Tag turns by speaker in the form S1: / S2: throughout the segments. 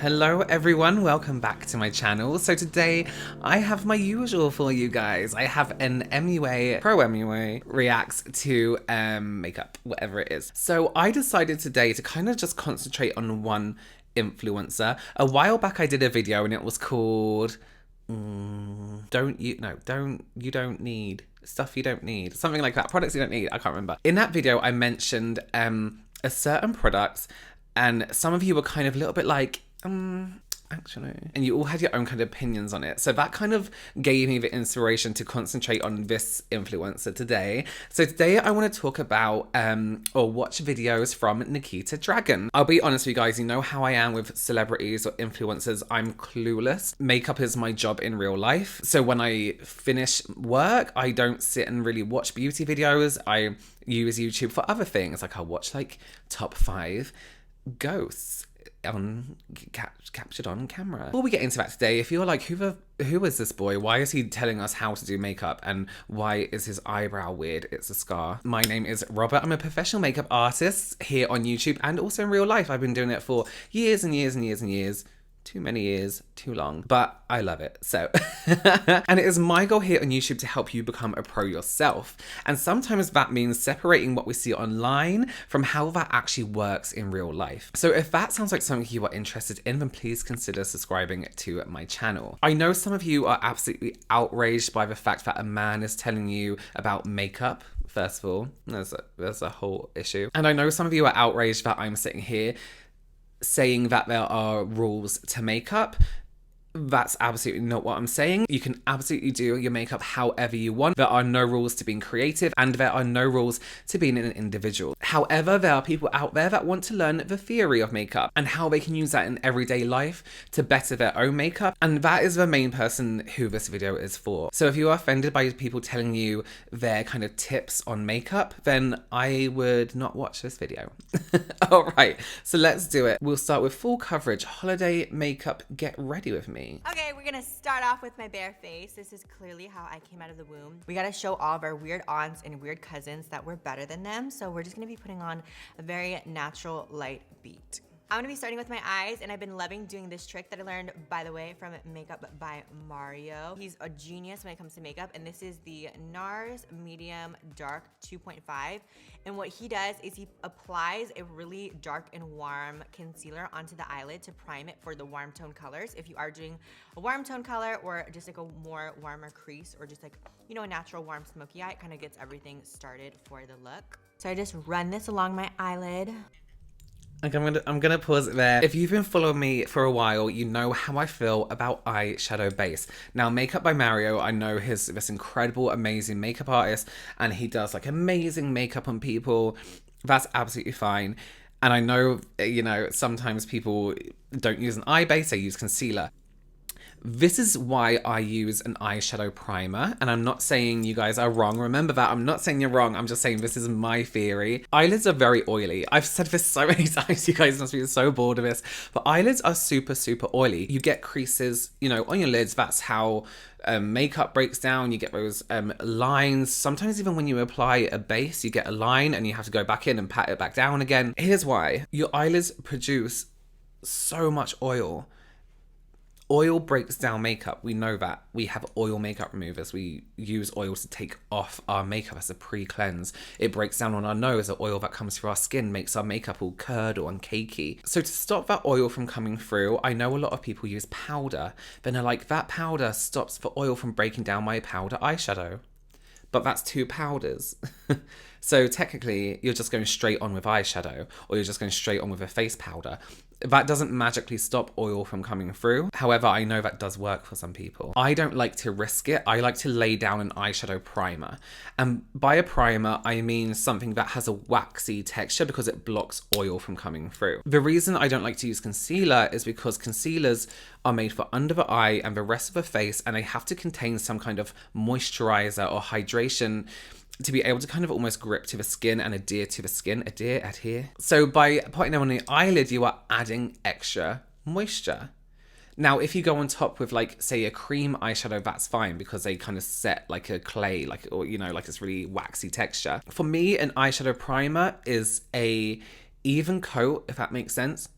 S1: Hello everyone, welcome back to my channel. So today I have my usual for you guys. I have an MUA, pro MUA, reacts to makeup, whatever it is. So I decided today to kind of just concentrate on one influencer. A while back I did a video and it was called you don't need stuff you don't need, something like that, products you don't need, I can't remember. In that video I mentioned a certain product and some of you were kind of a little bit like actually, and you all had your own kind of opinions on it. So that kind of gave me the inspiration to concentrate on this influencer today. So today I want to talk about or watch videos from Nikita Dragun. I'll be honest with you guys, you know how I am with celebrities or influencers, I'm clueless. Makeup is my job in real life. So when I finish work, I don't sit and really watch beauty videos. I use YouTube for other things. Like I'll watch like top 5 ghosts captured on camera. Before we get into that today, if you're like, who is this boy? Why is he telling us how to do makeup? And why is his eyebrow weird? It's a scar. My name is Robert. I'm a professional makeup artist here on YouTube and also in real life. I've been doing it for years and years and years and years. Too many years, too long, but I love it. So, and it is my goal here on YouTube to help you become a pro yourself. And sometimes that means separating what we see online from how that actually works in real life. So if that sounds like something you are interested in, then please consider subscribing to my channel. I know some of you are absolutely outraged by the fact that a man is telling you about makeup. First of all, there's a whole issue. And I know some of you are outraged that I'm sitting here saying that there are rules to makeup. That's absolutely not what I'm saying. You can absolutely do your makeup however you want. There are no rules to being creative and there are no rules to being an individual. However, there are people out there that want to learn the theory of makeup and how they can use that in everyday life to better their own makeup. And that is the main person who this video is for. So if you are offended by people telling you their kind of tips on makeup, then I would not watch this video. All right, so let's do it. We'll start with full coverage, holiday makeup, get ready with me.
S2: Okay, we're gonna start off with my bare face. This is clearly how I came out of the womb. We gotta show all of our weird aunts and weird cousins that we're better than them. So we're just gonna be putting on a very natural light beat. I'm gonna be starting with my eyes, and I've been loving doing this trick that I learned, by the way, from Makeup by Mario. He's a genius when it comes to makeup, and this is the NARS Medium Dark 2.5. And what he does is he applies a really dark and warm concealer onto the eyelid to prime it for the warm tone colors. If you are doing a warm tone color or just like a more warmer crease or just like, you know, a natural warm smoky eye, it kind of gets everything started for the look. So I just run this along my eyelid.
S1: Okay, I'm gonna pause it there. If you've been following me for a while, you know how I feel about eyeshadow base. Now, Makeup by Mario, I know he's this incredible, amazing makeup artist, and he does like amazing makeup on people. That's absolutely fine. And I know, you know, sometimes people don't use an eye base, they use concealer. This is why I use an eyeshadow primer, and I'm not saying you guys are wrong. Remember that, I'm not saying you're wrong, I'm just saying this is my theory. Eyelids are very oily. I've said this so many times, you guys must be so bored of this, but eyelids are super, super oily. You get creases, you know, on your lids. That's how makeup breaks down. You get those lines. Sometimes even when you apply a base, you get a line and you have to go back in and pat it back down again. Here's why. Your eyelids produce so much oil. Oil breaks down makeup. We know that. We have oil makeup removers. We use oil to take off our makeup as a pre-cleanse. It breaks down on our nose. The oil that comes through our skin makes our makeup all curdle and cakey. So to stop that oil from coming through, I know a lot of people use powder. Then they're like, that powder stops the oil from breaking down my powder eyeshadow. But that's 2 powders. So technically, you're just going straight on with eyeshadow, or you're just going straight on with a face powder. That doesn't magically stop oil from coming through. However, I know that does work for some people. I don't like to risk it. I like to lay down an eyeshadow primer. And by a primer, I mean something that has a waxy texture because it blocks oil from coming through. The reason I don't like to use concealer is because concealers are made for under the eye and the rest of the face, and they have to contain some kind of moisturizer or hydration to be able to kind of almost grip to the skin and adhere to the skin. Adhere. So by putting them on the eyelid, you are adding extra moisture. Now, if you go on top with like, say, a cream eyeshadow, that's fine because they kind of set like a clay, like, or, you know, like this really waxy texture. For me, an eyeshadow primer is a even coat, if that makes sense.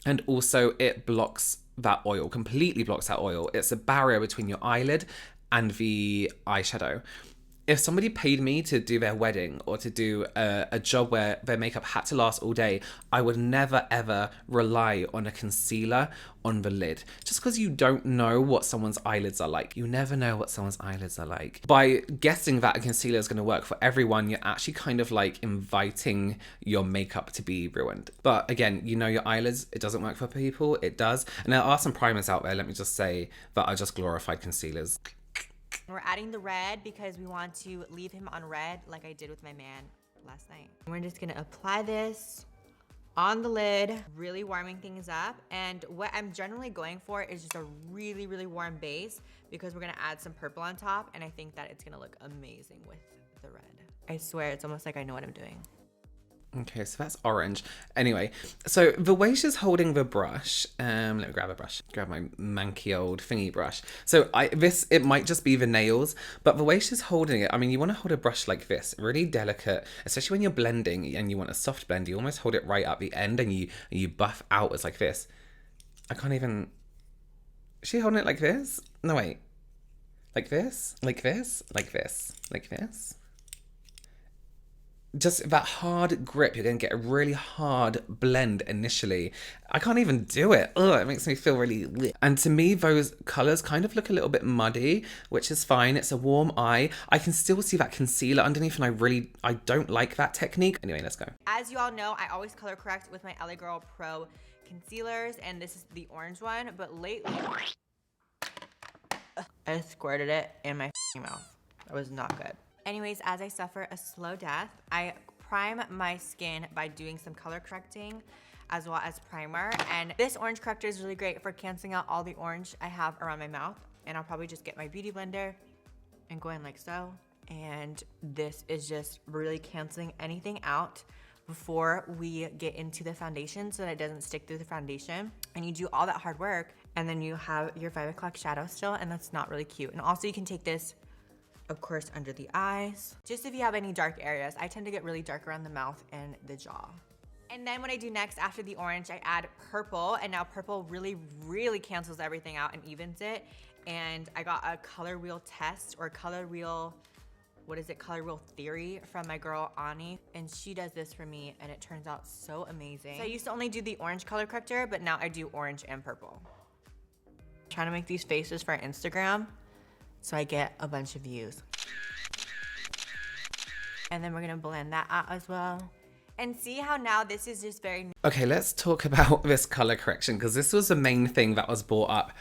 S1: And also it blocks that oil, completely blocks that oil. It's a barrier between your eyelid and the eyeshadow. If somebody paid me to do their wedding or to do a job where their makeup had to last all day, I would never ever rely on a concealer on the lid. Just because you don't know what someone's eyelids are like. You never know what someone's eyelids are like. By guessing that a concealer is going to work for everyone, you're actually kind of like inviting your makeup to be ruined. But again, you know your eyelids, it doesn't work for people, it does. And there are some primers out there, let me just say, that are just glorified concealers.
S2: We're adding the red because we want to leave him on red like I did with my man last night. We're just gonna apply this on the lid, really warming things up. And what I'm generally going for is just a really, really warm base because we're gonna add some purple on top, and I think that it's gonna look amazing with the red. I swear, it's almost like I know what I'm doing.
S1: Okay, so that's orange. Anyway, so the way she's holding the brush, let me grab a brush. Grab my manky old thingy brush. So it might just be the nails, but the way she's holding it, I mean, you want to hold a brush like this, really delicate, especially when you're blending and you want a soft blend. You almost hold it right at the end and you buff outwards like this. I can't even. Is she holding it like this? No, wait. Like this? Like this? Like this? Like this? Just that hard grip, you're going to get a really hard blend initially. I can't even do it. Ugh, it makes me feel really lit. And to me, those colours kind of look a little bit muddy, which is fine. It's a warm eye. I can still see that concealer underneath, and I don't like that technique. Anyway, let's go.
S2: As you all know, I always color correct with my LA Girl Pro concealers, and this is the orange one, but lately, I squirted it in my mouth. That was not good. Anyways, as I suffer a slow death, I prime my skin by doing some color correcting as well as primer. And this orange corrector is really great for canceling out all the orange I have around my mouth. And I'll probably just get my beauty blender and go in like so. And this is just really canceling anything out before we get into the foundation so that it doesn't stick through the foundation. And you do all that hard work and then you have your 5 o'clock shadow still, and that's not really cute. And also you can take this, of course, under the eyes, just if you have any dark areas. I tend to get really dark around the mouth and the jaw. And then what I do next after the orange, I add purple, and now purple really, really cancels everything out and evens it. And I got a color wheel test, or color wheel, color wheel theory from my girl Ani, and she does this for me and it turns out so amazing. So I used to only do the orange color corrector, but now I do orange and purple. I'm trying to make these faces for Instagram so I get a bunch of views. And then we're gonna blend that out as well. And see how now this is just very...
S1: Okay, let's talk about this color correction, because this was the main thing that was brought up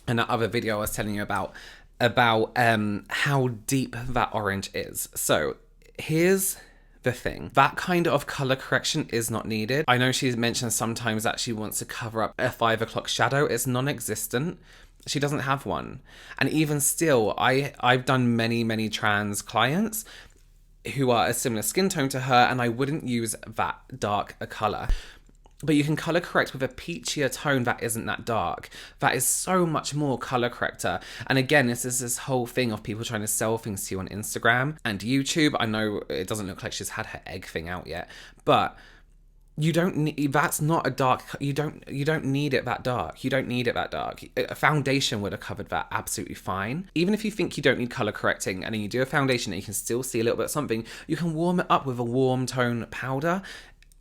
S1: in that other video I was telling you about how deep that orange is. So here's the thing. That kind of color correction is not needed. I know she's mentioned sometimes that she wants to cover up a 5 o'clock shadow. It's non-existent. She doesn't have one. And even still, I've done many trans clients who are a similar skin tone to her, and I wouldn't use that dark a color. But you can color correct with a peachier tone that isn't that dark. That is so much more color corrector. And again, this is this whole thing of people trying to sell things to you on Instagram and YouTube. I know it doesn't look like she's had her egg thing out yet, but you don't need, that's not a dark, you don't need it that dark. You don't need it that dark. A foundation would have covered that absolutely fine. Even if you think you don't need color correcting and then you do a foundation and you can still see a little bit of something, you can warm it up with a warm tone powder.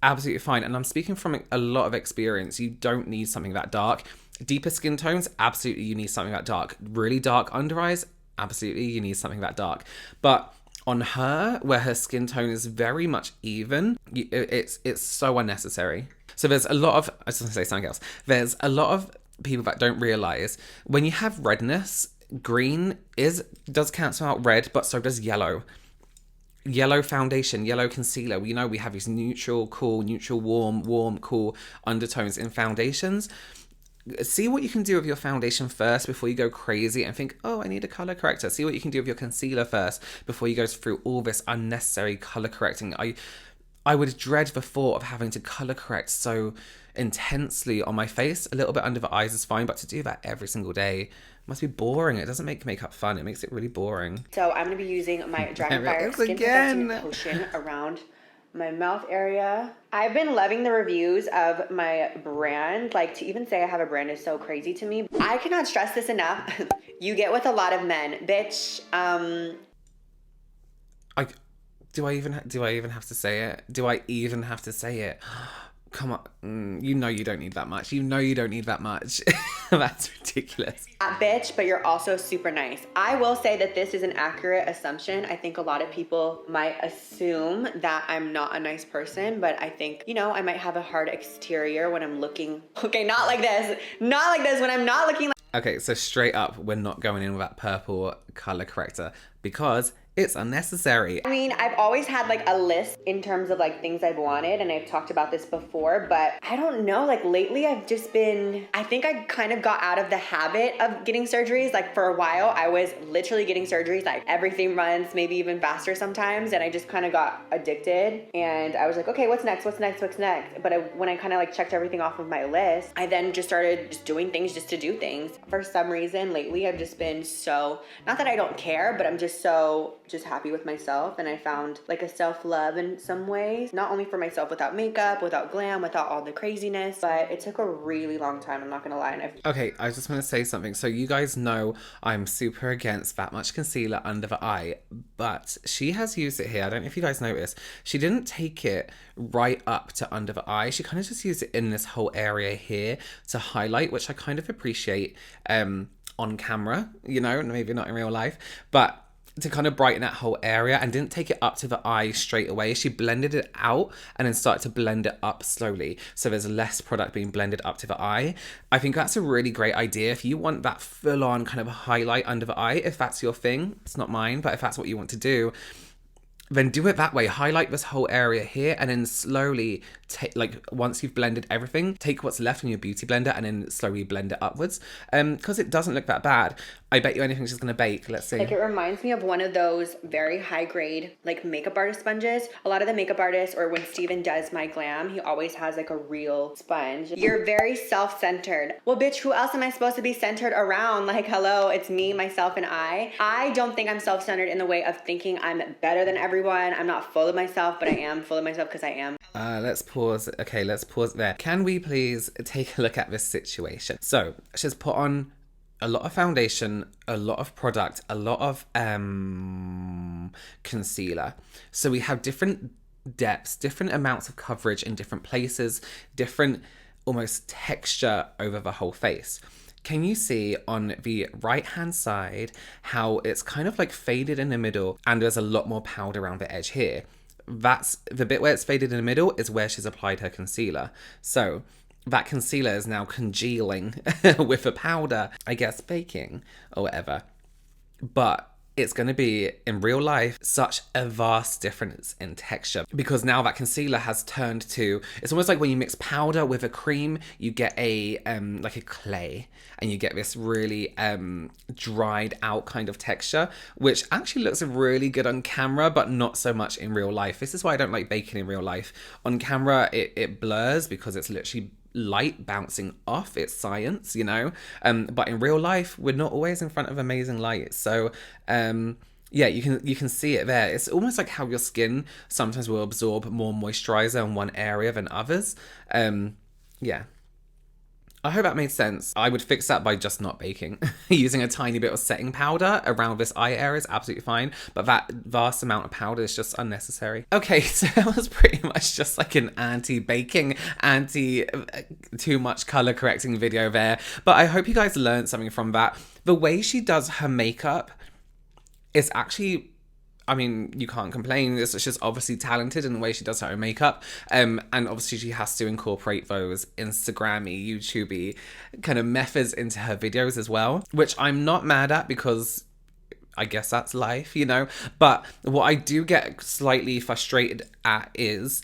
S1: Absolutely fine. And I'm speaking from a lot of experience. You don't need something that dark. Deeper skin tones, absolutely you need something that dark. Really dark under eyes, absolutely you need something that dark. But on her, where her skin tone is very much even, it's so unnecessary. So there's a lot of, I was going to say something else. There's a lot of people that don't realize when you have redness, green does cancel out red, but so does yellow. Yellow foundation, yellow concealer. We know we have these neutral, cool, neutral, warm, cool undertones in foundations. See what you can do with your foundation first before you go crazy and think, oh, I need a color corrector. See what you can do with your concealer first before you go through all this unnecessary color correcting. I would dread the thought of having to color correct so intensely on my face. A little bit under the eyes is fine, but to do that every single day must be boring. It doesn't make makeup fun. It makes it really boring.
S2: So I'm going to be using my Dragonfire Skin Perfecting Potion around my mouth area. I've been loving the reviews of my brand. Like, to even say I have a brand is so crazy to me. I cannot stress this enough. You get with a lot of men, bitch.
S1: Do I even have to say it? Do I even have to say it? Come on, you know you don't need that much. You know you don't need that much. That's ridiculous.
S2: Bitch, but you're also super nice. I will say that this is an accurate assumption. I think a lot of people might assume that I'm not a nice person, but I think, you know, I might have a hard exterior when I'm looking, okay, not like this. Not like this, when I'm not looking like.
S1: Okay, so straight up, we're not going in with that purple color corrector because it's unnecessary.
S2: I mean, I've always had like a list in terms of like things I've wanted, and I've talked about this before, but I don't know, like lately I've just been, I think I kind of got out of the habit of getting surgeries. Like for a while, I was literally getting surgeries like every 3 months, maybe even faster sometimes, and I just kind of got addicted, and I was like, okay, what's next? What's next? What's next? But when I kind of like checked everything off of my list, I then just started just doing things just to do things. For some reason, lately I've just been so, not that I don't care, but I'm just so happy with myself, and I found like a self-love in some ways, not only for myself without makeup, without glam, without all the craziness, but it took a really long time, I'm not gonna lie. And
S1: okay, I just want to say something. So you guys know I'm super against that much concealer under the eye, but she has used it here. I don't know if you guys noticed. She didn't take it right up to under the eye. She kind of just used it in this whole area here to highlight, which I kind of appreciate on camera, you know, maybe not in real life, but to kind of brighten that whole area, and didn't take it up to the eye straight away. She blended it out and then started to blend it up slowly. So there's less product being blended up to the eye. I think that's a really great idea. If you want that full on kind of highlight under the eye, if that's your thing, it's not mine, but if that's what you want to do, then do it that way. Highlight this whole area here, and then slowly take, like once you've blended everything, take what's left in your beauty blender and then slowly blend it upwards. Because it doesn't look that bad. I bet you anything's just gonna bake. Let's see.
S2: Like, it reminds me of one of those very high grade like makeup artist sponges. A lot of the makeup artists, or when Steven does my glam, he always has like a real sponge. You're very self-centered. Well, bitch, who else am I supposed to be centered around? Like, hello, it's me, myself, and I. I don't think I'm self-centered in the way of thinking I'm better than everyone. I'm not full of myself, but I am full of myself because I am.
S1: Let's pause. Okay, let's pause there. Can we please take a look at this situation? So she's put on a lot of foundation, a lot of product, a lot of concealer. So we have different depths, different amounts of coverage in different places, different almost texture over the whole face. Can you see on the right hand side how it's kind of like faded in the middle, and there's a lot more powder around the edge here? That's the bit where it's faded in the middle is where she's applied her concealer. So that concealer is now congealing with the powder, I guess baking or whatever. But it's going to be, in real life, such a vast difference in texture, because now that concealer has turned to, it's almost like when you mix powder with a cream, you get a like a clay, and you get this really dried out kind of texture, which actually looks really good on camera, but not so much in real life. This is why I don't like baking in real life. On camera, it blurs because it's literally light bouncing off. It's science, you know, but in real life we're not always in front of amazing light. So yeah, you can see it there. It's almost like how your skin sometimes will absorb more moisturizer in one area than others. Yeah, I hope that made sense. I would fix that by just not baking. Using a tiny bit of setting powder around this eye area is absolutely fine, but that vast amount of powder is just unnecessary. Okay, so that was pretty much just like an anti-baking, too much color correcting video there. But I hope you guys learned something from that. The way she does her makeup is actually, I mean, you can't complain. She's obviously talented in the way she does her own makeup. And obviously she has to incorporate those Instagram-y, YouTube-y kind of methods into her videos as well, which I'm not mad at, because I guess that's life, you know? But what I do get slightly frustrated at is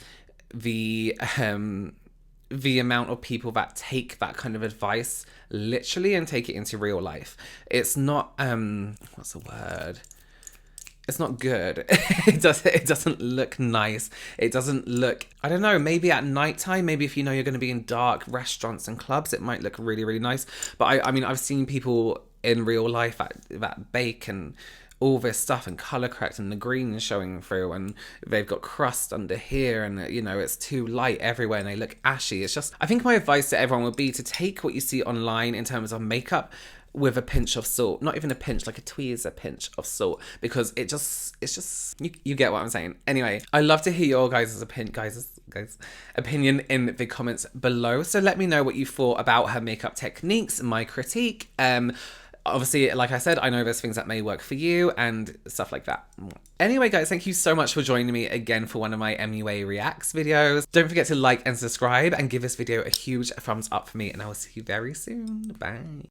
S1: the amount of people that take that kind of advice literally and take it into real life. It's not, what's the word? It's not good. It doesn't look nice. It doesn't look, I don't know, maybe at nighttime, maybe if you know you're going to be in dark restaurants and clubs, it might look really, really nice. But I mean, I've seen people in real life that bake and all this stuff and color correct and the green is showing through and they've got crust under here and, you know, it's too light everywhere and they look ashy. It's just, I think my advice to everyone would be to take what you see online in terms of makeup with a pinch of salt. Not even a pinch, like a tweezer pinch of salt, because it's just, you get what I'm saying. Anyway, I love to hear your guys' opinion in the comments below. So let me know what you thought about her makeup techniques, my critique. Obviously, like I said, I know there's things that may work for you and stuff like that. Anyway, guys, thank you so much for joining me again for one of my MUA Reacts videos. Don't forget to like and subscribe and give this video a huge thumbs up for me, and I will see you very soon. Bye.